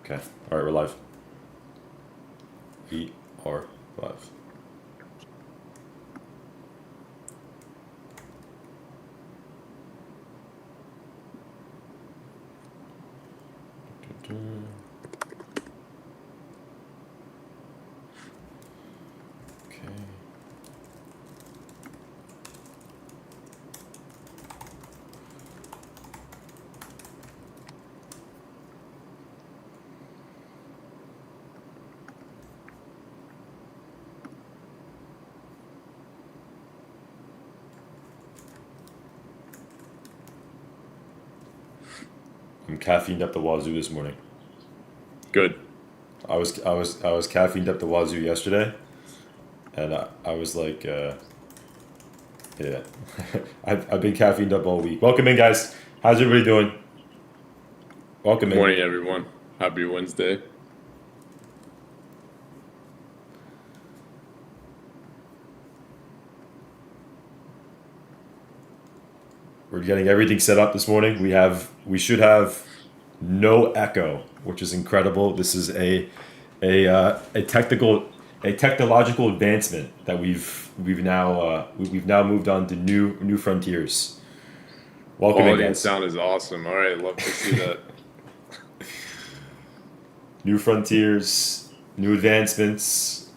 Okay. All right, we're live. We are live. Okay. I'm caffeined up the wazoo this morning. Good. I was caffeined up the wazoo yesterday, and I was like, yeah, I've been caffeined up all week. Welcome in, guys. How's everybody doing? Welcome Good in. morning, everyone. Happy Wednesday. We're getting everything set up this morning. We should have no echo, which is incredible. This is a technological advancement that we've now moved on to new frontiers. Welcome in, Quality and guys. sound is awesome. All right, love to see that. New frontiers, new advancements,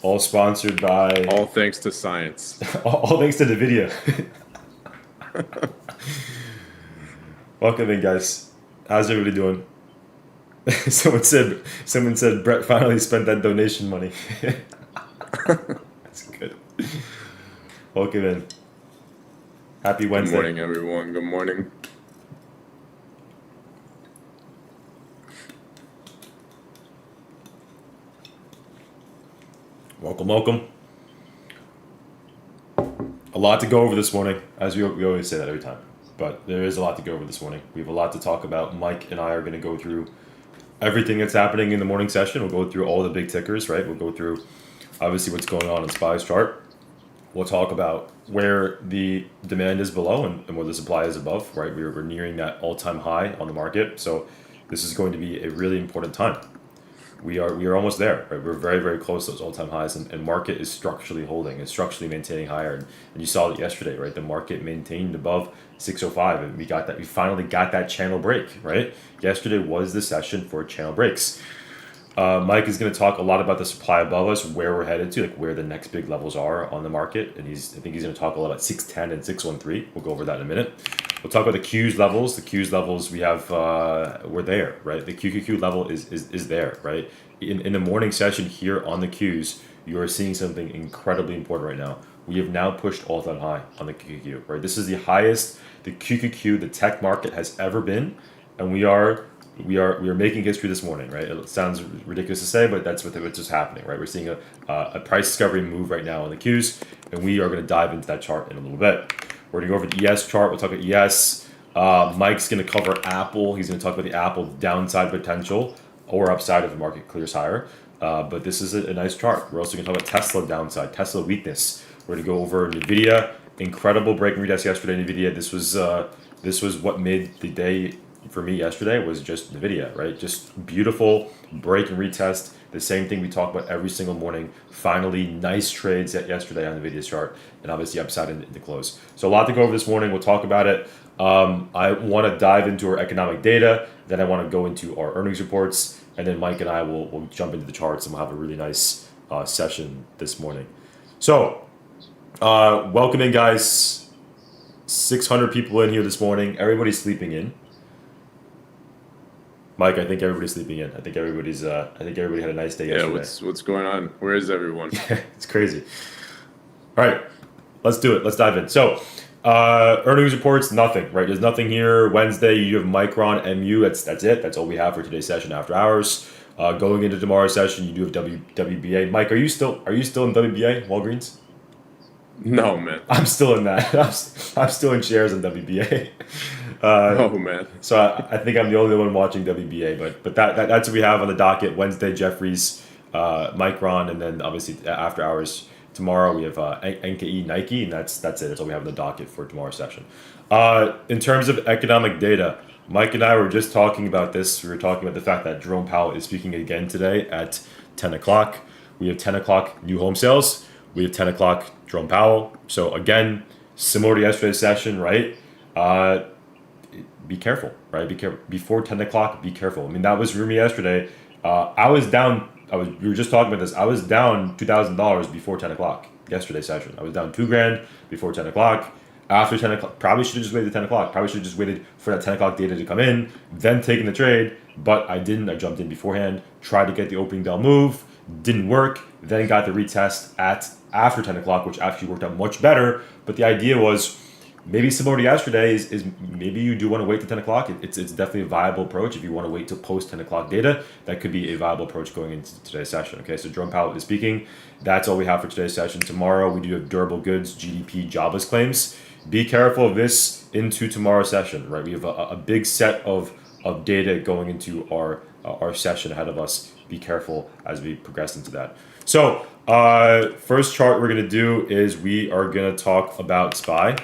all sponsored by All thanks to science. all thanks to NVDA. Welcome in, guys. How's everybody doing? Someone said Brett finally spent that donation money. That's good. Welcome in. Happy Wednesday. Good morning, everyone. Good morning. Welcome. A lot to go over this morning, as we always say that every time. But there is a lot to go over this morning. We have a lot to talk about. Mike and I are going to go through everything that's happening in the morning session. We'll go through all the big tickers, right? We'll go through, obviously, what's going on in SPY's chart. We'll talk about where the demand is below and where the supply is above, right? We're nearing that all-time high on the market. So this is going to be a really important time. We are almost there, right? We're very, very close to those all-time highs, and market is structurally holding, and structurally maintaining higher. And you saw it yesterday, right? The market maintained above 605, and we finally got that channel break, right? Yesterday was the session for channel breaks. Mike is going to talk a lot about the supply above us, where we're headed to, like where the next big levels are on the market, and I think he's going to talk a lot about 610 and 613. We'll go over that in a minute. We'll talk about the Qs levels. The Qs levels we have, we're there, right? The QQQ level is there, right? In the morning session here on the Qs, you are seeing something incredibly important right now. We have now pushed all-time high on the QQQ, right? This is the highest the QQQ, the tech market, has ever been, and we are making history this morning, right? It sounds ridiculous to say, but that's what's just happening, right? We're seeing a price discovery move right now on the Qs, and we are going to dive into that chart in a little bit. We're going to go over the ES chart. We'll talk about ES. Mike's going to cover Apple. He's going to talk about the Apple downside potential or upside if the market clears higher. But this is a nice chart. We're also going to talk about Tesla downside, Tesla weakness. We're going to go over NVIDIA. Incredible break and retest yesterday, NVIDIA. This was what made the day for me yesterday, was just NVIDIA, right? Just beautiful break and retest. The same thing we talk about every single morning. Finally, nice trades yesterday on NVIDIA's chart, and obviously upside in the close. So a lot to go over this morning. We'll talk about it. I want to dive into our economic data. Then I want to go into our earnings reports, and then Mike and I will jump into the charts, and we'll have a really nice session this morning. So welcome in, guys. 600 people in here this morning. Everybody's sleeping in. Mike, I think everybody's sleeping in. I think everybody had a nice day yesterday. Yeah, what's going on? Where is everyone? It's crazy. All right, let's do it. Let's dive in. So, earnings reports, nothing, right? There's nothing here. Wednesday, you have Micron, MU. That's it. That's all we have for today's session after hours. Going into tomorrow's session, you do have WBA. Mike, are you still in WBA, Walgreens? No, man. I'm still in that. I'm still in shares in WBA. Oh, man. So I think I'm the only one watching WBA, but that's what we have on the docket. Wednesday, Jeffries, Micron, and then obviously after hours tomorrow we have NKE, Nike, and that's it. That's all we have on the docket for tomorrow's session. In terms of economic data, Mike and I were just talking about this. We were talking about the fact that Jerome Powell is speaking again today at 10 o'clock. We have 10 o'clock new home sales. We have 10 o'clock Jerome Powell. So again, similar to yesterday's session, right? Be careful, right? Be careful before 10 o'clock. Be careful. I mean, that was roomy yesterday. I was down. We were just talking about this. I was down $2,000 before 10 o'clock yesterday's session. I was down $2,000 before 10 o'clock. After 10 o'clock, probably should have just waited 10 o'clock. Probably should have just waited for that 10 o'clock data to come in, then taken the trade. But I didn't. I jumped in beforehand. Tried to get the opening bell move. Didn't work. Then got the retest at after 10 o'clock, which actually worked out much better. But the idea was, maybe similar to yesterday, is maybe you do want to wait to 10 o'clock. It's definitely a viable approach. If you want to wait to post 10 o'clock data, that could be a viable approach going into today's session. Okay, so Jerome Powell is speaking. That's all we have for today's session. Tomorrow, we do have durable goods, GDP, jobless claims. Be careful of this into tomorrow's session, right? We have a big set of data going into our session ahead of us. Be careful as we progress into that. So, first chart we're going to do is we are going to talk about SPY.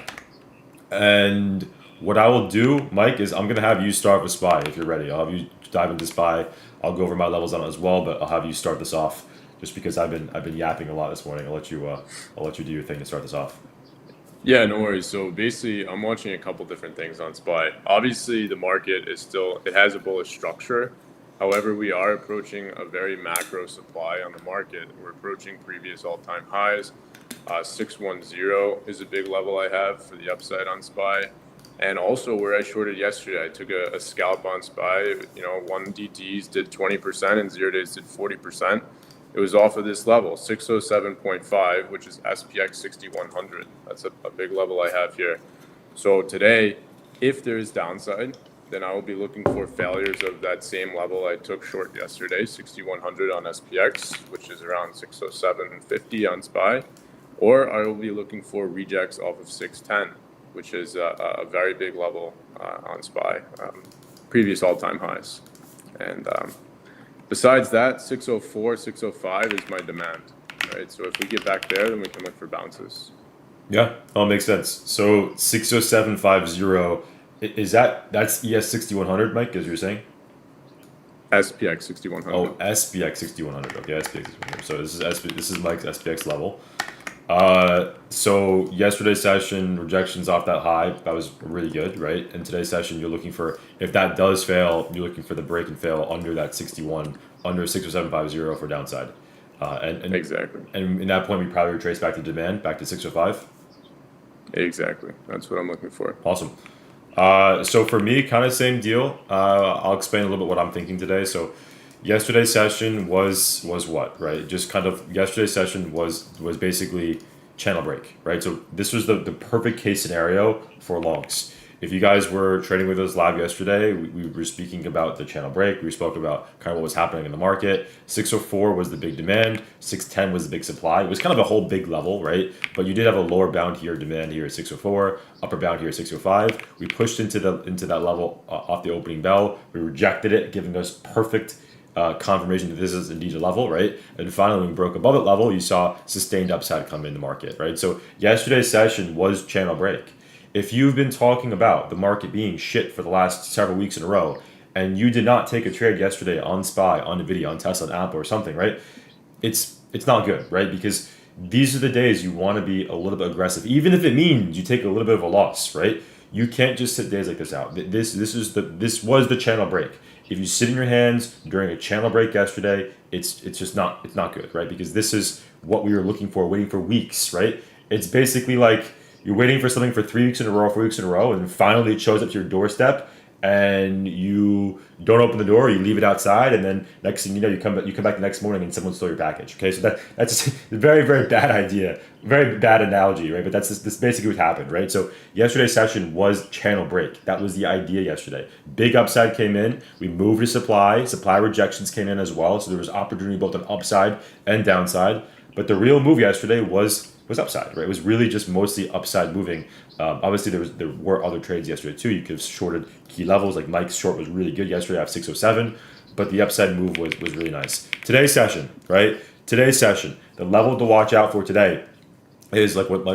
And what I will do, Mike, is I'm going to have you start with SPY if you're ready. I'll have you dive into SPY. I'll go over my levels on it as well, but I'll have you start this off just because I've been yapping a lot this morning. I'll let you do your thing to start this off. Yeah, no worries. So basically, I'm watching a couple different things on SPY. Obviously, the market it has a bullish structure. However, we are approaching a very macro supply on the market. We're approaching previous all-time highs. 610 is a big level I have for the upside on SPY. And also where I shorted yesterday, I took a scalp on SPY. One DTs did 20% and 0 days did 40%. It was off of this level, 607.5, which is SPX 6100. That's a big level I have here. So today, if there is downside, then I will be looking for failures of that same level I took short yesterday, 6100 on SPX, which is around 607.50 on SPY. Or I will be looking for rejects off of 610, which is a very big level on SPY, previous all-time highs. And besides that, 604, 605 is my demand, right? So if we get back there, then we can look for bounces. Yeah, all makes sense. So 60750, that's ES 6100, Mike, as you're saying? SPX 6100. Oh, SPX 6100. Okay, SPX 6100. So this is Mike's SPX level. So yesterday's session, rejections off that high, that was really good, right? And today's session, you're looking for, if that does fail, you're looking for the break and fail under that 61, under 60750 for downside. And exactly. And in that point, we probably retrace back to demand, back to 605. Exactly. That's what I'm looking for. Awesome. So for me, kind of same deal. I'll explain a little bit what I'm thinking today. So yesterday's session was what, right? Just kind of yesterday's session was basically channel break, right? So this was the perfect case scenario for longs. If you guys were trading with us live yesterday, we were speaking about the channel break. We spoke about kind of what was happening in the market. 604 was the big demand. 610 was the big supply. It was kind of a whole big level, right? But you did have a lower bound here, demand here at 604, upper bound here at 605. We pushed into that level off the opening bell. We rejected it, giving us perfect confirmation that this is indeed a level, right? And finally, when we broke above that level, you saw sustained upside come in the market, right? So yesterday's session was channel break. If you've been talking about the market being shit for the last several weeks in a row, and you did not take a trade yesterday on SPY, on NVIDIA, on Tesla, on Apple, or something, right? It's not good, right? Because these are the days you want to be a little bit aggressive, even if it means you take a little bit of a loss, right? You can't just sit days like this out. This was the channel break. If you sit in your hands during a channel break yesterday, it's not good, right? Because this is what we were looking for, waiting for weeks, right? It's basically like you're waiting for something for 3 weeks in a row, 4 weeks in a row, and finally it shows up to your doorstep, and you don't open the door, you leave it outside, and then next thing you know, you come back the next morning and someone stole your package. Okay, so that's a very, very bad idea, very bad analogy, right? But this basically what happened, right? So yesterday's session was channel break. That was the idea yesterday. Big upside came in. We moved to supply. Supply rejections came in as well. So there was opportunity both on upside and downside. But the real move yesterday was upside, right? It was really just mostly upside moving. Obviously, there were other trades yesterday too. You could have shorted key levels, like Mike's short was really good yesterday at 607, but the upside move was really nice. Today's session, right? Today's session, the level to watch out for today is like what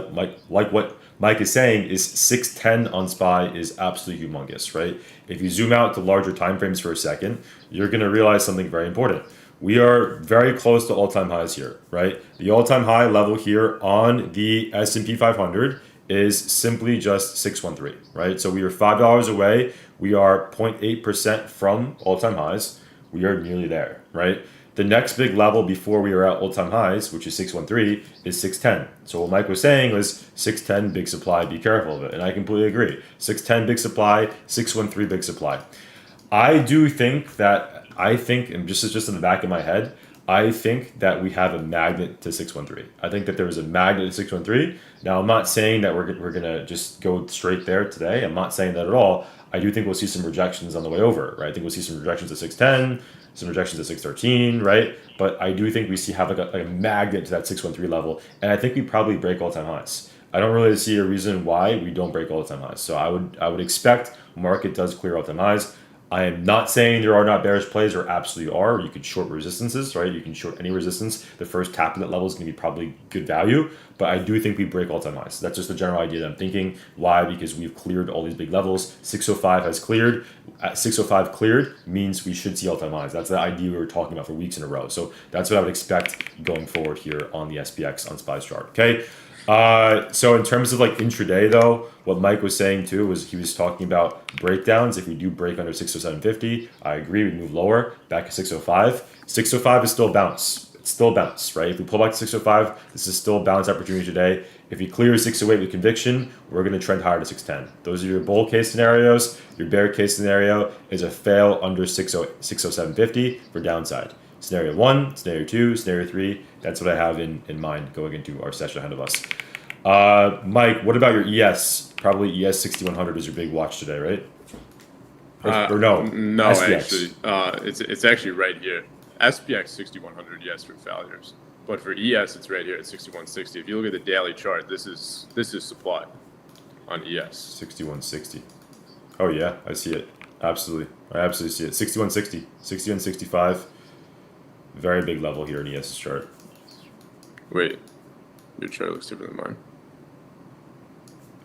Mike is saying is 610 on SPY is absolutely humongous, right? If you zoom out to larger time frames for a second, you're going to realize something very important. We are very close to all-time highs here, right? The all-time high level here on the S&P 500 is simply just 613, right? So we are $5 away. We are 0.8% from all-time highs. We are nearly there, right? The next big level before we are at all-time highs, which is 613, is 610. So what Mike was saying was 610 big supply, be careful of it. And I completely agree. 610 big supply, 613 big supply. I do think that, and just in the back of my head, I think that we have a magnet to 613. I think that there is a magnet to 613. Now, I'm not saying that we're going to just go straight there today. I'm not saying that at all. I do think we'll see some rejections on the way over, right? I think we'll see some rejections at 610, some rejections at 613, right? But I do think we have like a magnet to that 613 level. And I think we probably break all-time highs. I don't really see a reason why we don't break all-time highs. So I would expect market does clear all-time highs. I am not saying there are not bearish plays, or absolutely are. You could short resistances, right? You can short any resistance. The first tap in that level is going to be probably good value, but I do think we break all-time highs. That's just the general idea that I'm thinking. Why? Because we've cleared all these big levels. 605 has cleared. At 605 cleared means we should see all-time highs. That's the idea we were talking about for weeks in a row. So that's what I would expect going forward here on the SPX on SPY's chart. Okay. So in terms of like intraday though, what Mike was saying too was he was talking about breakdowns. If we do break under 607.50, I agree, we move lower back to 605. 605 is still a bounce. It's still a bounce, right? If we pull back to 605, this is still a bounce opportunity today. If you clear 608 with conviction, we're going to trend higher to 610. Those are your bull case scenarios. Your bear case scenario is a fail under 607.50 for downside. Scenario 1, Scenario 2, Scenario 3. That's what I have in mind going into our session ahead of us. Mike, what about your ES? Probably ES 6100 is your big watch today, right? Or no? No, SPX. actually, it's actually right here. SPX 6100, yes, for failures, but for ES, it's right here at 6160. If you look at the daily chart, this is supply on ES. 6160. Oh yeah, I see it. Absolutely, I absolutely see it. 6160, 6165. Very big level here in ES's chart. Wait, your chart looks different than mine.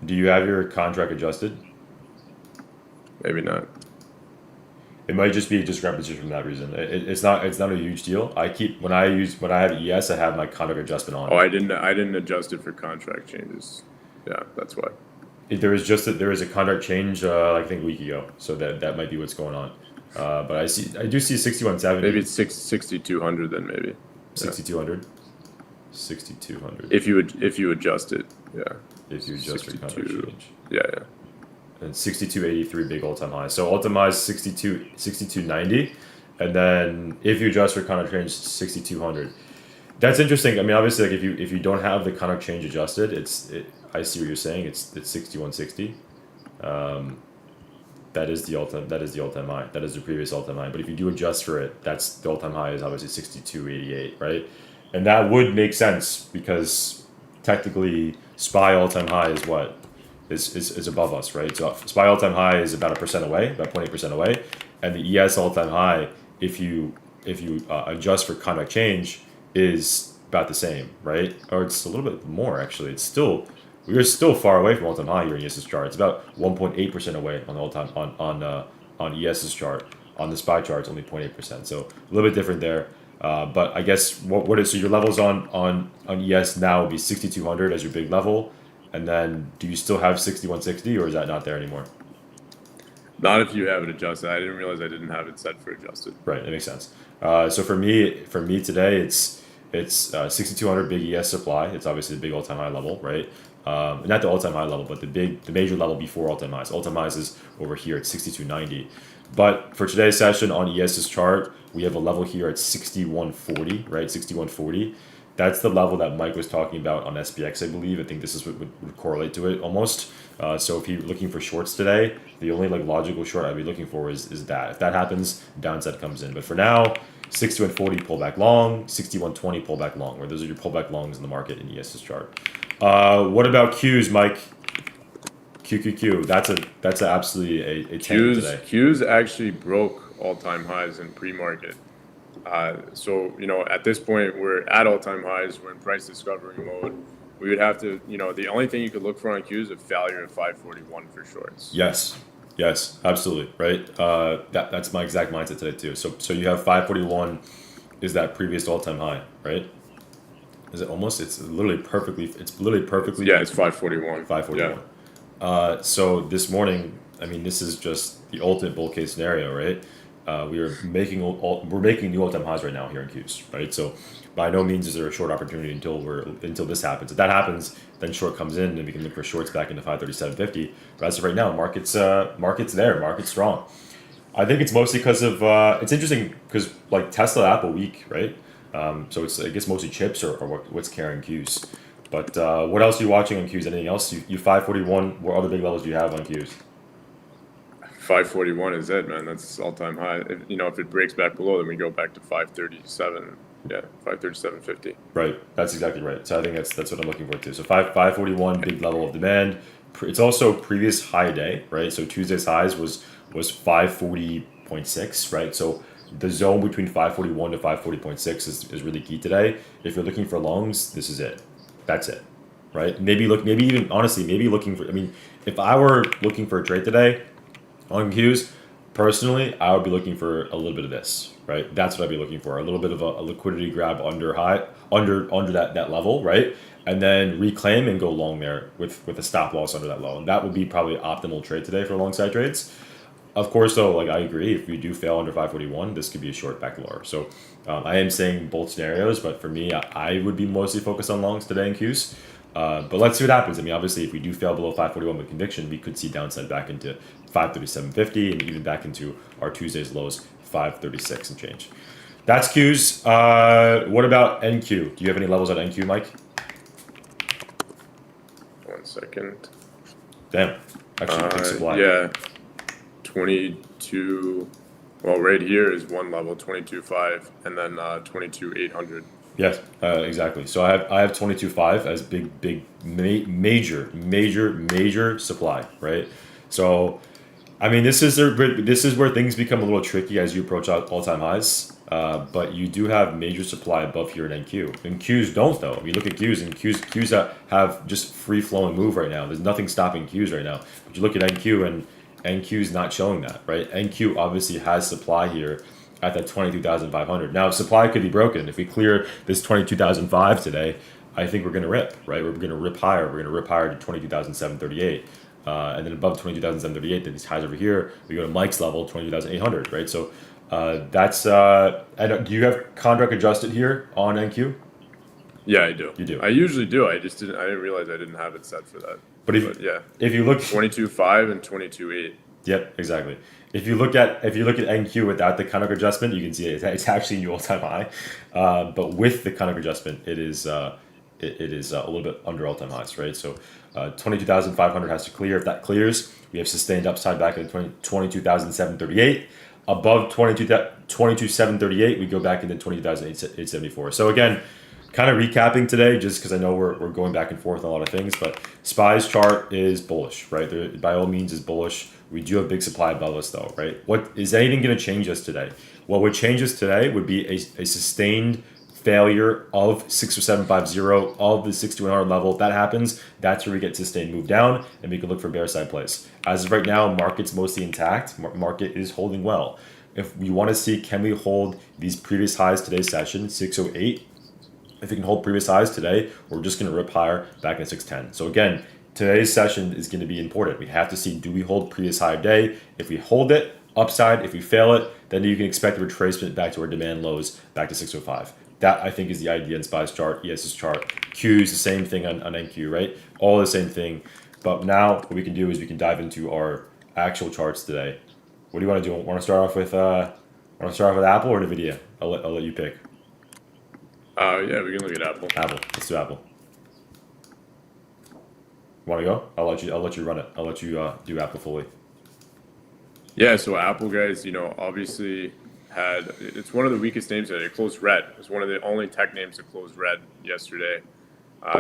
Do you have your contract adjusted? Maybe not. It might just be a discrepancy from that reason. It's not a huge deal. When I have ES, I have my contract adjustment on. Oh, I didn't adjust it for contract changes. Yeah, that's why. There is a contract change I think a week ago, so that might be what's going on. But I do see 6170. Maybe it's 6200 then, maybe. 6200. 6200. If you adjust it, yeah. If you adjust for contract change. Yeah. And 6283 big all-time high. So all-time high is 6290, and then if you adjust for contract change, 6200. That's interesting. I mean, obviously, like if you don't have the contract change adjusted, I see what you're saying. It's 6160. That is the all-time high. That is the previous all-time high. But if you do adjust for it, that's the all-time high is obviously 6288, right? And that would make sense because technically SPY all-time high is what is above us, right? So SPY all-time high is about 1% away, about 0.8% away, and the ES all-time high, if you adjust for contract change, is about the same, right? Or it's a little bit more actually. We are still far away from all-time high here in ES's chart. It's about 1.8% away on the all-time on ES's chart. On the SPY chart, it's only 0.8%. So a little bit different there. But I guess so your levels on ES now would be 6200 as your big level, and then do you still have 6160 or is that not there anymore? Not if you have it adjusted. I didn't realize I didn't have it set for adjusted. Right, that makes sense. So for me today, it's 6200 big ES supply. It's obviously the big all-time high level, right? Not the all-time high level, but the major level before all-time highs. All-time highs is over here at 6290. But for today's session on ES's chart, we have a level here at 6140, right? 6140. That's the level that Mike was talking about on SPX, I believe. I think this is what would correlate to it almost. So if you're looking for shorts today, the only logical short I'd be looking for is that. If that happens, downside comes in. But for now, 6140 pullback long, 6120 pullback long, where those are your pullback longs in the market in ES's chart. What about Qs, Mike? QQQ. That's absolutely a 10 today. Qs actually broke all-time highs in pre-market. So at this point we're at all-time highs. We're in price discovery mode. we would have to, the only thing you could look for on Q is a failure at 541 for shorts. Yes, absolutely, right. That's my exact mindset today too. So you have 541 is that previous all-time high, right? Is it almost? It's literally perfectly. Yeah, it's 541. 541. Yeah. So this morning, I mean, this is just the ultimate bull case scenario, right? We're making new all-time highs right now here in Qs, right? So by no means is there a short opportunity until this happens. If that happens, then short comes in and we can look for shorts back into 537.50. But as of right now, market's there, market's strong. I think it's mostly because of it's interesting because like Tesla, Apple weak, right? So it's I guess mostly chips or what's carrying Qs. But what else are you watching on Qs? Anything else? You 541. What other big levels do you have on Qs? 541 is it, man. That's all-time high. If it breaks back below, then we go back to 537. Yeah, 537.50. Right, that's exactly right. So I think that's what I'm looking for too. So 541 big level of demand. It's also previous high day, right? So Tuesday's highs was 540.6, right? So the zone between 541 to 540.6 is really key today. If you're looking for longs, this is it. That's it, right? Maybe even honestly, maybe looking for. I mean, if I were looking for a trade today on Qs, personally, I would be looking for a little bit of this, right? That's what I'd be looking for. A little bit of a liquidity grab under that level, right? And then reclaim and go long there with a stop loss under that low. And that would be probably optimal trade today for long side trades. Of course, though, like I agree, if we do fail under 541, this could be a short back lower. So I am saying both scenarios, but for me, I would be mostly focused on longs today in Qs. But let's see what happens. I mean, obviously, if we do fail below 541 with conviction, we could see downside back into 537.50 and even back into our Tuesday's lows, 536 and change. That's Qs. What about NQ? Do you have any levels on NQ, Mike? 1 second. Damn. Actually, big supply. Yeah. 22. Well, right here is one level, 22.5, and then 22.800. Yes, exactly. So I have 22.5 as major supply, right? So, I mean, this is where things become a little tricky as you approach all-time highs. But you do have major supply above here in NQ. And Qs don't though. If you look at Qs and Qs that have just free-flowing move right now. There's nothing stopping Qs right now. But you look at NQ and NQ is not showing that, right? NQ obviously has supply here at that 22,500. Now, supply could be broken. If we clear this 22,005 today, I think we're going to rip, right? We're going to rip higher. We're going to rip higher to 22,738. And then above 22,738, then these highs over here, we go to Mike's level, 22,800, right? So that's, do you have contract adjusted here on NQ? Yeah, I do. You do. I usually do. I didn't realize I didn't have it set for that. But if you look 22.5 and 22.8. Yep, exactly. If you look at NQ without the contract adjustment, you can see it's actually a new all-time high. But with the contract adjustment, it is a little bit under all-time highs, right? So 22,500 has to clear. If that clears, we have sustained upside back at 22,738. Above 22,738, we go back into 20,874. So again, kind of recapping today, just because I know we're going back and forth on a lot of things, but SPY's chart is bullish, right? There, by all means is bullish. We do have big supply above us though, right? What is anything going to change us today? What would change us today would be a sustained failure of 62750 of the 6100 level. If that happens, that's where we get sustained move down and we can look for bear side plays. As of right now, market's mostly intact. Market is holding well. If we want to see, can we hold these previous highs today's session, 608? If we can hold previous highs today, we're just going to rip higher back in 610. So again, today's session is going to be important. We have to see, do we hold previous high of day? If we hold it, upside. If we fail it, then you can expect a retracement back to our demand lows, back to 605. That, I think, is the idea in SPY's chart, ES's chart. Q is the same thing on NQ, right? All the same thing. But now what we can do is we can dive into our actual charts today. What do you want to do? Want to start off with Apple or NVDA? I'll let you pick. Yeah, we can look at Apple. Apple. Let's do Apple. Want to go? I'll let you run it. I'll let you do Apple fully. Yeah, so Apple, guys, obviously it's one of the weakest names today. It closed red. It's one of the only tech names that closed red yesterday.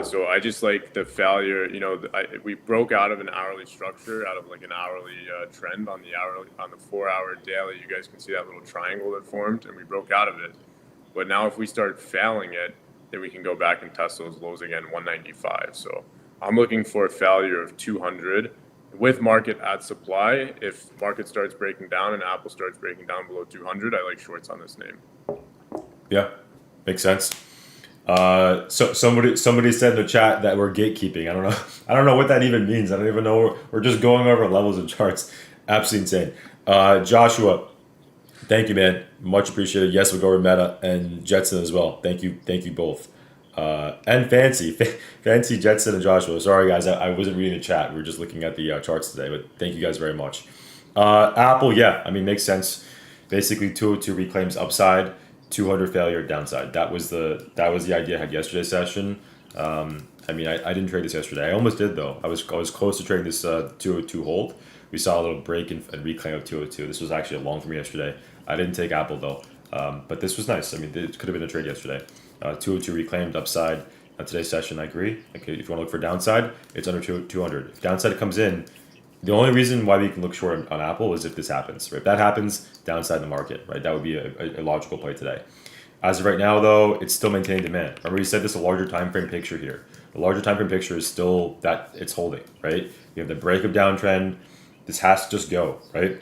So I just like the failure. We broke out of an hourly structure, out of like an hourly trend on the 4-hour daily. You guys can see that little triangle that formed, and we broke out of it. But now if we start failing it, then we can go back and test those lows again, 195. So I'm looking for a failure of 200 with market at supply. If market starts breaking down and Apple starts breaking down below 200, I like shorts on this name. Yeah, makes sense. So somebody said in the chat that we're gatekeeping. I don't know. I don't know what that even means. I don't even know. We're just going over levels and charts. Absolutely insane. Joshua, thank you, man. Much appreciated. Yes, we'll go over Meta and Jetson as well. Thank you both. And Fancy Jetson and Joshua. Sorry guys, I wasn't reading the chat. We were just looking at the charts today. But thank you guys very much. Apple, yeah, I mean, makes sense. Basically, 202 reclaims upside. 200 failure downside. That was the idea I had yesterday's session. I mean, I didn't trade this yesterday. I almost did though. I was close to trading this 202 hold. We saw a little break and reclaim of 202. This was actually a long for me yesterday. I didn't take Apple though, but this was nice. I mean, it could have been a trade yesterday. 202 reclaimed upside. Today's session, I agree. Okay, if you want to look for downside, it's under 200. If downside comes in, the only reason why we can look short on Apple is if this happens. Right? If that happens, downside in the market. Right? That would be a logical play today. As of right now, though, it's still maintaining demand. Remember, we said this a larger time frame picture here. The larger time frame picture is still that it's holding. Right? You have the break of downtrend. This has to just go. Right?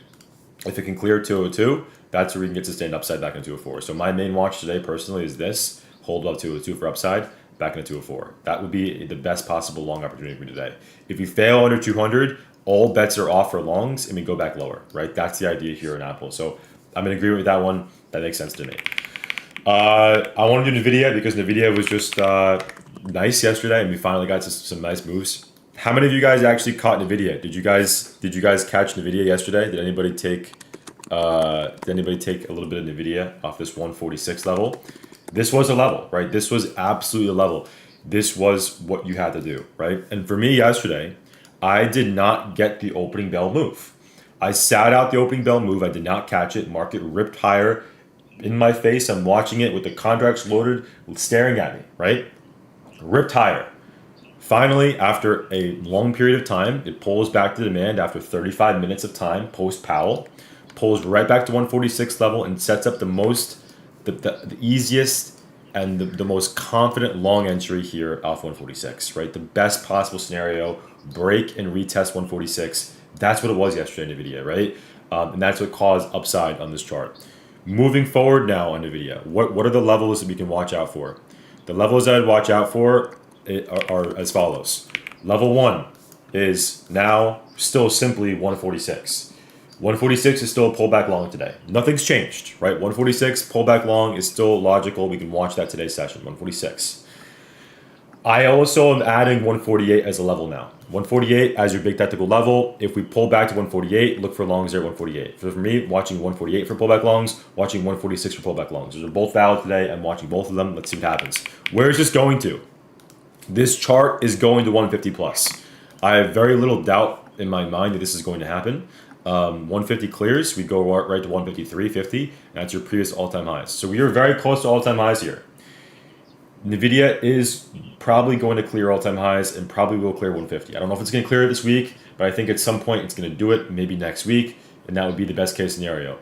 If it can clear 202, that's where we can get sustained upside back into 204. So my main watch today, personally, is this: hold up 202 for upside. Back into 204. That would be the best possible long opportunity for today. If you fail under 200, all bets are off for longs and we go back lower, right? That's the idea here in Apple. So I'm in agreement with that one. That makes sense to me. I want to do NVIDIA because NVIDIA was just nice yesterday and we finally got some nice moves. How many of you guys actually caught NVIDIA? Did you guys catch NVIDIA yesterday? Did anybody take a little bit of NVIDIA off this 146 level? This was a level, right? This was absolutely a level. This was what you had to do, right? And for me yesterday, I did not get the opening bell move. I sat out the opening bell move. I did not catch it. Market ripped higher in my face. I'm watching it with the contracts loaded, staring at me, right? Ripped higher. Finally, after a long period of time, it pulls back to demand after 35 minutes of time post Powell, pulls right back to 146 level and sets up the easiest and the most confident long entry here off 146, right? The best possible scenario, break and retest 146. That's what it was yesterday in NVIDIA, right? And that's what caused upside on this chart. Moving forward now on NVIDIA, what are the levels that we can watch out for? The levels I'd watch out for are as follows. Level 1 is now still simply 146. 146 is still a pullback long today. Nothing's changed, right? 146 pullback long is still logical. We can watch that today's session, 146. I also am adding 148 as a level now. 148 as your big technical level. If we pull back to 148, look for longs there at 148. So for me, watching 148 for pullback longs, watching 146 for pullback longs. Those are both valid today. I'm watching both of them. Let's see what happens. Where is this going to? This chart is going to 150 plus. I have very little doubt in my mind that this is going to happen. 150 clears, we go right to 153.50, and that's your previous all-time highs. So we are very close to all-time highs here. NVIDIA is probably going to clear all-time highs and probably will clear 150. I don't know if it's going to clear it this week, but I think at some point it's going to do it, maybe next week, and that would be the best case scenario.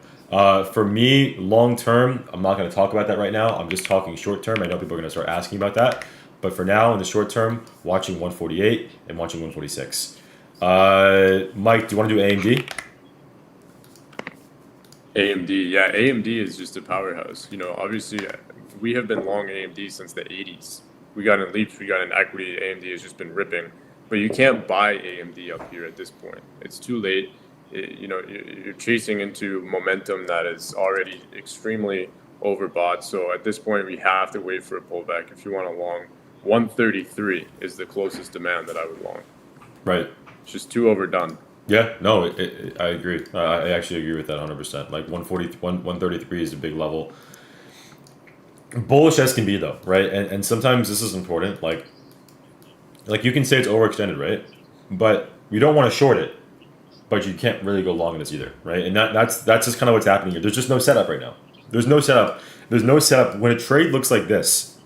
For me, long-term, I'm not going to talk about that right now. I'm just talking short-term. I know people are going to start asking about that, but for now, in the short-term, watching 148 and watching 146. Mike, do you want to do AMD? AMD, yeah, AMD is just a powerhouse. You know, obviously, we have been long AMD since the 80s. We got in leaps, we got in equity. AMD has just been ripping. But you can't buy AMD up here at this point. It's too late. You're chasing into momentum that is already extremely overbought. So at this point, we have to wait for a pullback. If you want a long, 133 is the closest demand that I would long. Right. It's just too overdone. Yeah, no, I agree. I actually agree with that 100%. Like 133 is a big level. Bullish as can be though, right? And sometimes this is important. Like you can say it's overextended, right? But you don't want to short it, but you can't really go long in this either, right? And that's just kind of what's happening here. There's just no setup right now. There's no setup. When a trade looks like this,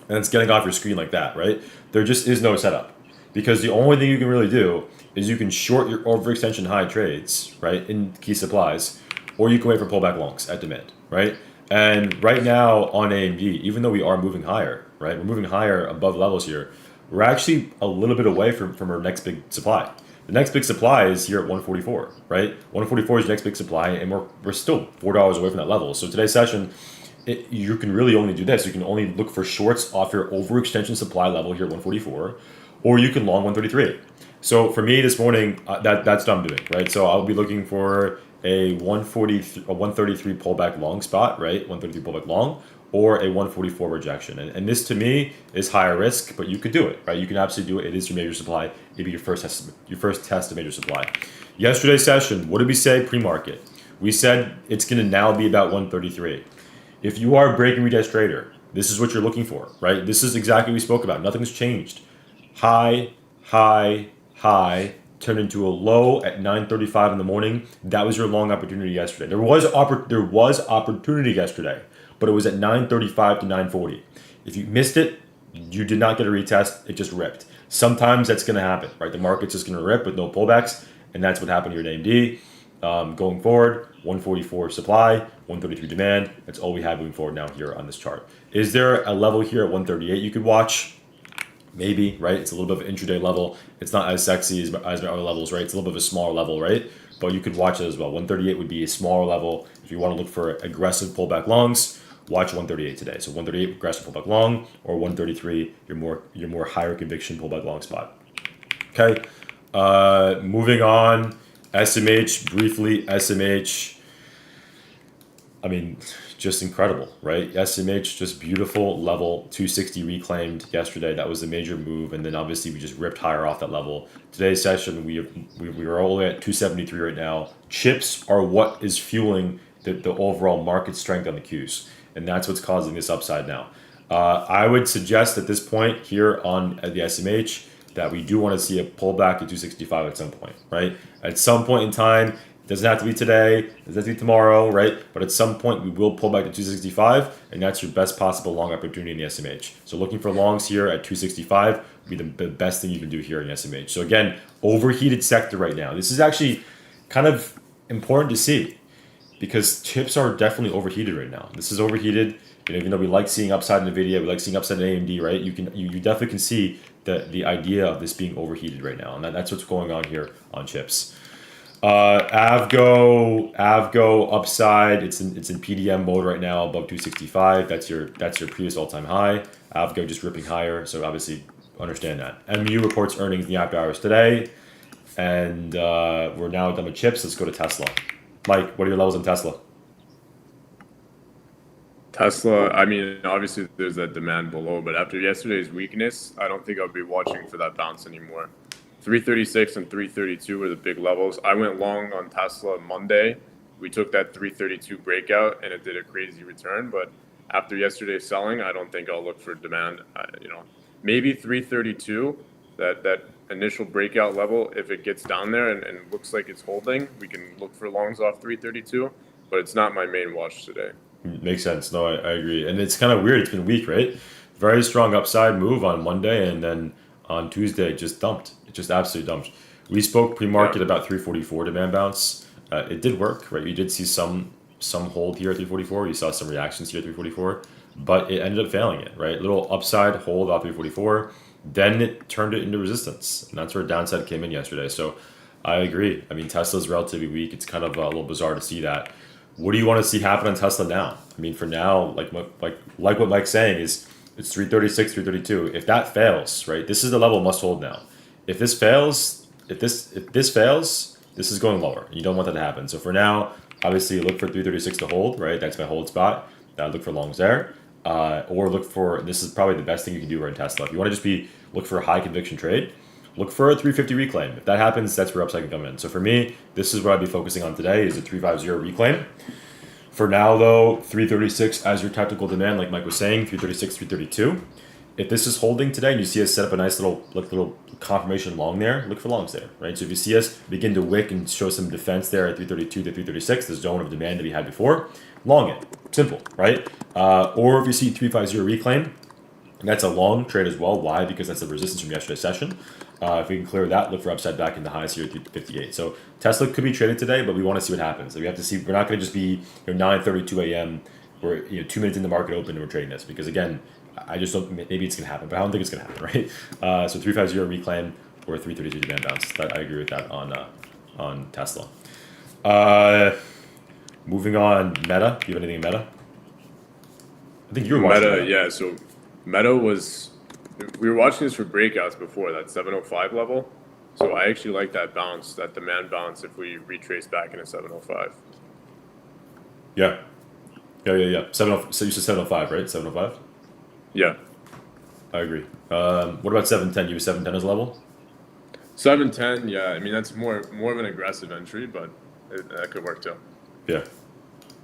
and it's getting off your screen like that, right? There just is no setup. Because the only thing you can really do is you can short your overextension high trades, right, in key supplies, or you can wait for pullback longs at demand, right? And right now on AMD, even though we are moving higher, right, we're moving higher above levels here, we're actually a little bit away from our next big supply. The next big supply is here at 144, right? 144 is the next big supply, and we're still $4 away from that level. So today's session, you can really only do this. You can only look for shorts off your overextension supply level here at 144, or you can long 133. So for me this morning, that's what I'm doing, right? So I'll be looking for a 133 pullback long spot, right? 133 pullback long, or a 144 rejection. And this to me is higher risk, but you could do it, right? You can absolutely do it. It is your major supply. It'd be your first test of major supply. Yesterday's session, what did we say pre-market? We said it's going to now be about 133. If you are a break and retest trader, this is what you're looking for, right? This is exactly what we spoke about. Nothing's changed. High, high, high, turned into a low at 9:35 in the morning. That was your long opportunity yesterday. There was opportunity yesterday, but it was at 9:35 to 9:40. If you missed it, you did not get a retest. It just ripped. Sometimes that's going to happen, right? The market's just going to rip with no pullbacks, and that's what happened here at AMD. Going forward, 144 supply, 133 demand. That's all we have moving forward now here on this chart. Is there a level here at 138 you could watch? Maybe, right? It's a little bit of an intraday level. It's not as sexy as my other levels, right? It's a little bit of a smaller level, right? But you could watch it as well. 138 would be a smaller level. If you want to look for aggressive pullback longs, watch 138 today. So 138 aggressive pullback long, or 133 your more higher conviction pullback long spot. Okay. Moving on. SMH briefly. SMH. I mean, just incredible, right? SMH just beautiful level 260 reclaimed yesterday. That was a major move, and then obviously we just ripped higher off that level. Today's session we are all the way at 273 right now. Chips are what is fueling the overall market strength on the Qs, and that's what's causing this upside now. I would suggest at this point here on the SMH that we do want to see a pullback to 265 at some point, right? At some point in time. Doesn't have to be today, doesn't have to be tomorrow, right? But at some point, we will pull back to 265, and that's your best possible long opportunity in the SMH. So looking for longs here at 265 would be the best thing you can do here in the SMH. So again, overheated sector right now. This is actually kind of important to see because chips are definitely overheated right now. This is overheated. Even though we like seeing upside in NVDA, we like seeing upside in AMD, right? You definitely can see the idea of this being overheated right now, and that's what's going on here on chips. Avgo upside. It's in PDM mode right now above 265. That's your previous all-time high. Avgo just ripping higher. So obviously understand that. MU reports earnings in the after hours today, and we're now done with chips. Let's go to Tesla. Mike, what are your levels in Tesla? Tesla, I mean, obviously there's that demand below, but after yesterday's weakness, I don't think I'll be watching for that bounce anymore. 336 and 332 were the big levels. I went long on Tesla Monday. We took that 332 breakout and it did a crazy return. But after yesterday's selling, I don't think I'll look for demand. Maybe 332, that initial breakout level. If it gets down there and looks like it's holding, we can look for longs off 332. But it's not my main watch today. Makes sense. No, I agree. And it's kind of weird. It's been weak, right? Very strong upside move on Monday, and then on Tuesday it just dumped. It just absolutely dumped. We spoke pre-market about 344 demand bounce. It did work, right? We did see some hold here at 344. You saw some reactions here at 344, but it ended up failing it, right? Little upside hold off 344. Then it turned it into resistance, and that's where downside came in yesterday. So I agree. I mean, Tesla's relatively weak. It's kind of a little bizarre to see that. What do you want to see happen on Tesla now? I mean, for now, like what Mike's saying is it's 336, 332. If that fails, right, this is the level must hold now. If this fails, this is going lower. You don't want that to happen. So for now, obviously, look for 336 to hold, right? That's my hold spot. Look for longs there, or look for. This is probably the best thing you can do right in Tesla. If you want to just look for a high conviction trade, look for a 350 reclaim. If that happens, that's where upside can come in. So for me, this is what I'd be focusing on today is a 350 reclaim. For now, though, 336 as your tactical demand, like Mike was saying, 336, 332. If this is holding today and you see us set up a nice little confirmation long there, look for longs there, right? So if you see us begin to wick and show some defense there at 332 to 336, the zone of demand that we had before, long it. Simple, right? Or if you see 350 reclaim, that's a long trade as well. Why? Because that's the resistance from yesterday's session. If we can clear that, look for upside back in the highs here at 358. So Tesla could be traded today, but we want to see what happens. So we have to see. We're not going to just be 9:32 a.m. we're 2 minutes in the market open and we're trading this because again, I just don't. Maybe it's gonna happen, but I don't think it's gonna happen, right? So 350 reclaim or 333 demand bounce. I agree with that on Tesla. Moving on, Meta. Do you have anything in Meta? I think you were watching Meta, yeah. So Meta was, we were watching this for breakouts before that 705 level. So I actually like that bounce, that demand bounce, if we retrace back into 705. Yeah. 70. So you said 705, right? 705. Yeah. I agree. What about 710? You have 710 as a level? 710, yeah. I mean, that's more of an aggressive entry, but that could work too. Yeah.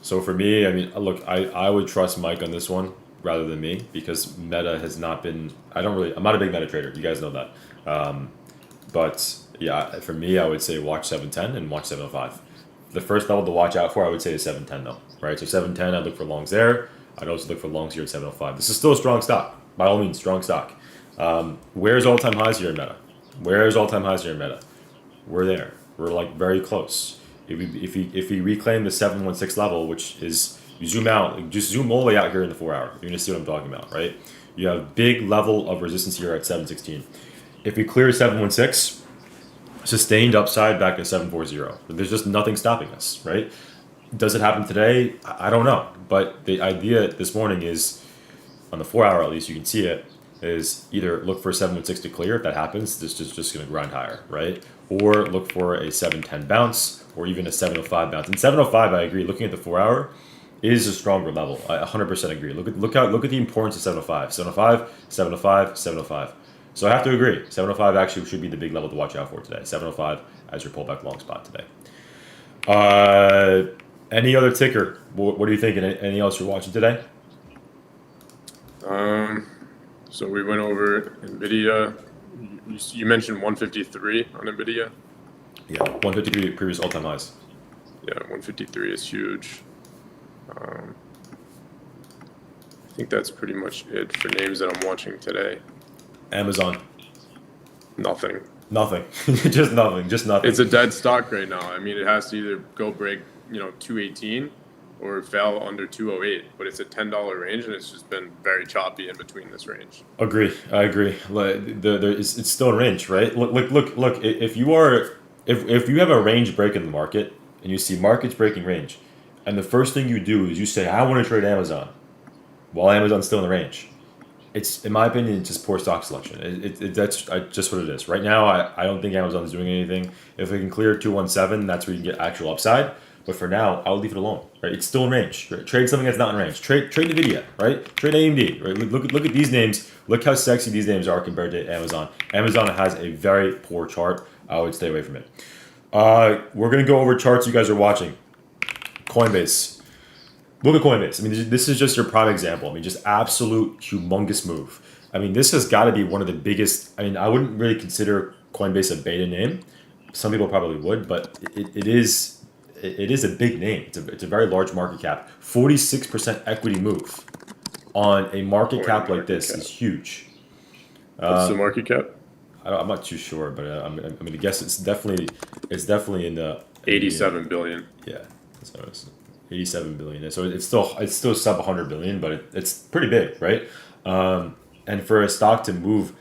So for me, I mean, look, I would trust Mike on this one rather than me because Meta has not been. I'm not a big Meta trader. You guys know that. But yeah, for me, I would say watch 710 and watch 705. The first level to watch out for, I would say, is 710 though, right? So 710, I'd look for longs there. I'd also look for longs here at 705. This is still a strong stock, by all means, strong stock. Where's all-time highs here in Meta? Where's all-time highs here in Meta? We're there. We're like very close. If we reclaim the 716 level, which is you zoom out, just zoom all the way out here in the 4 hour, you're gonna see what I'm talking about, right? You have big level of resistance here at 716. If we clear 716, sustained upside back to 740. There's just nothing stopping us, right? Does it happen today? I don't know. But the idea this morning is, on the 4 hour at least, you can see it, is either look for a 716 to clear. If that happens, this is just going to grind higher, right? Or look for a 710 bounce or even a 705 bounce. And 705, I agree, looking at the 4 hour, is a stronger level. I 100% agree. Look at the importance of 705. 705, 705, 705. So I have to agree. 705 actually should be the big level to watch out for today. 705 as your pullback long spot today. Any other ticker? What do you think? Anything else you're watching today? So we went over NVDA. You mentioned 153 on NVIDIA. Yeah, 153 previous all-time highs. Yeah, 153 is huge. I think that's pretty much it for names that I'm watching today. Amazon. Nothing. Just nothing. It's a dead stock right now. I mean, it has to either go break, 218 or fell under 208, but it's a $10 range and it's just been very choppy in between this range. I agree. It's still a range, right? Look. If you have a range break in the market and you see markets breaking range, and the first thing you do is you say, I want to trade Amazon, while Amazon's still in the range. It's, in my opinion, just poor stock selection. That's just what it is. Right now, I don't think Amazon is doing anything. If we can clear 217, that's where you can get actual upside. But for now, I'll leave it alone. Right? It's still in range. Right? Trade something that's not in range. Trade NVIDIA, right? Trade AMD. Right? Look at these names. Look how sexy these names are compared to Amazon. Amazon has a very poor chart. I would stay away from it. We're gonna go over charts you guys are watching. Coinbase. Look at Coinbase. I mean, this is just your prime example. I mean, just absolute humongous move. I mean, this has got to be one of the biggest. I mean, I wouldn't really consider Coinbase a beta name. Some people probably would, but it is a big name. It's a very large market cap. 46% equity move on a market cap like this is huge. What's the market cap? I'm not too sure, but I'm going to guess it's definitely in the 87 billion. Yeah, so it's 87 billion. So it's still sub 100 billion, but it's pretty big, right? And for a stock to move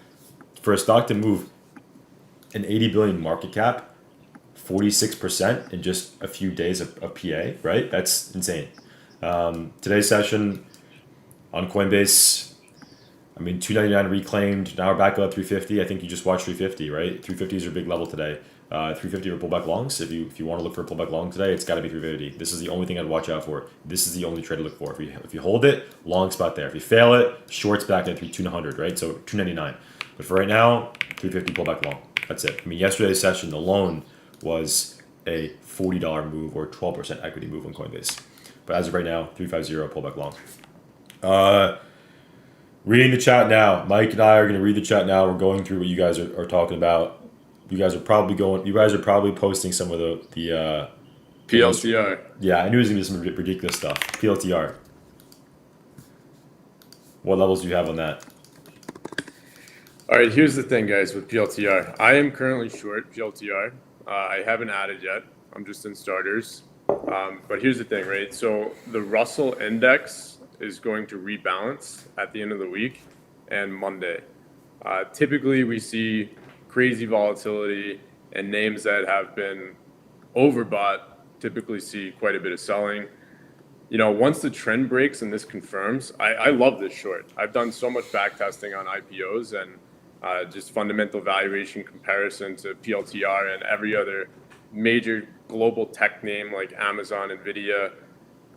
an 80 billion market cap, 46% in just a few days of PA, right? That's insane. Today's session on Coinbase, I mean, 299 reclaimed. Now we're back up 350. I think you just watched 350, right? 350 is your big level today. 350 or pullback longs. If you want to look for a pullback long today, it's got to be 350. This is the only thing I'd watch out for. This is the only trade to look for. If you hold it, long spot there. If you fail it, shorts back at 200, right? So 299. But for right now, 350 pullback long. That's it. I mean, yesterday's session alone was a $40 move or 12% equity move on Coinbase. But as of right now, 350 pullback long. Reading the chat now. Mike and I are going to read the chat now. We're going through what you guys are talking about. You guys are probably posting some of the PLTR. Yeah, I knew it was going to be some ridiculous stuff. PLTR. What levels do you have on that? All right, here's the thing, guys, with PLTR. I am currently short PLTR. I haven't added yet. I'm just in starters. But here's the thing, right? So the Russell index is going to rebalance at the end of the week and Monday. Typically, we see crazy volatility, and names that have been overbought typically see quite a bit of selling. Once the trend breaks and this confirms, I love this short. I've done so much back testing on IPOs and just fundamental valuation comparison to PLTR and every other major global tech name like Amazon, NVDA,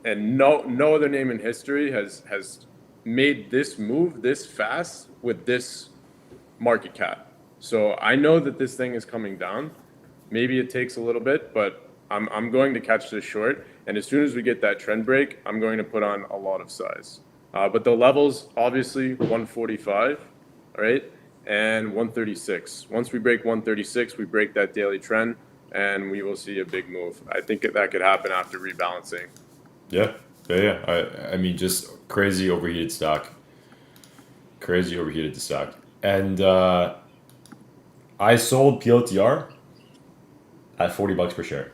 and no other name in history has made this move this fast with this market cap. So I know that this thing is coming down. Maybe it takes a little bit, but I'm going to catch this short. And as soon as we get that trend break, I'm going to put on a lot of size. But the levels, obviously, 145, all right, and 136. Once we break 136, we break that daily trend, and we will see a big move. I think that could happen after rebalancing. Yeah. I mean, just crazy overheated stock. Crazy overheated stock. And I sold PLTR at $40 per share.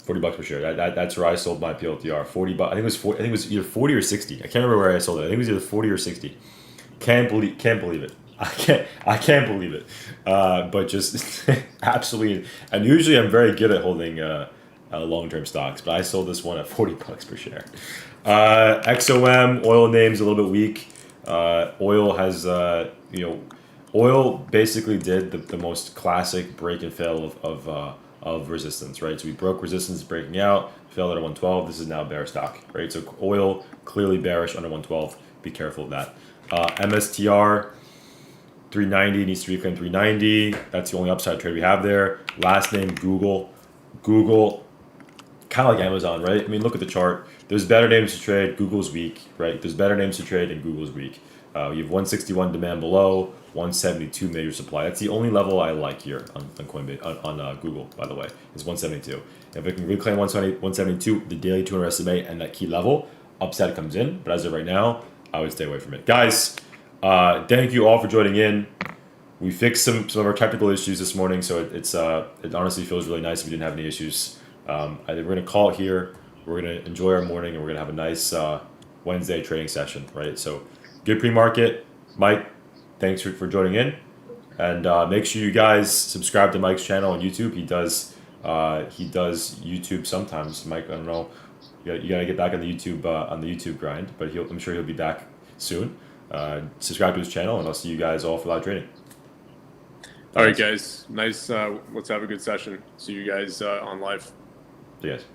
$40 per share. That's where I sold my PLTR. $40. I think it was either 40 or 60. I can't remember where I sold it. I think it was either 40 or 60. Can't believe it. I can't believe it. But just absolutely. And usually I'm very good at holding long-term stocks, but I sold this one at $40 per share. XOM oil names a little bit weak. Oil has oil basically did the most classic break and fail of resistance, right? So we broke resistance, breaking out, fell at 112. This is now bear stock, right? So oil clearly bearish under 112. Be careful of that. MSTR 390 needs to reclaim 390. That's the only upside trade we have there. Last name Google, kind of like Amazon, right? I mean, look at the chart. There's better names to trade. Google's weak, right? There's better names to trade, and Google's weak. You have 161 demand below, 172 major supply. That's the only level I like here on Coinbase, on Google, by the way, is 172. If it can reclaim 172, the daily 200 SMA and that key level, upside comes in. But as of right now, I would stay away from it. Guys, thank you all for joining in. We fixed some of our technical issues this morning, so it honestly feels really nice if we didn't have any issues. I think we're going to call it here. We're going to enjoy our morning, and we're going to have a nice Wednesday trading session, right? So good pre-market. Mike, thanks for joining in. And make sure you guys subscribe to Mike's channel on YouTube. He does YouTube sometimes. Mike, I don't know. You got to get back on the YouTube grind, but I'm sure he'll be back soon. Subscribe to his channel, and I'll see you guys all for live trading. All right, guys. Nice. Let's have a good session. See you guys on live. See you guys.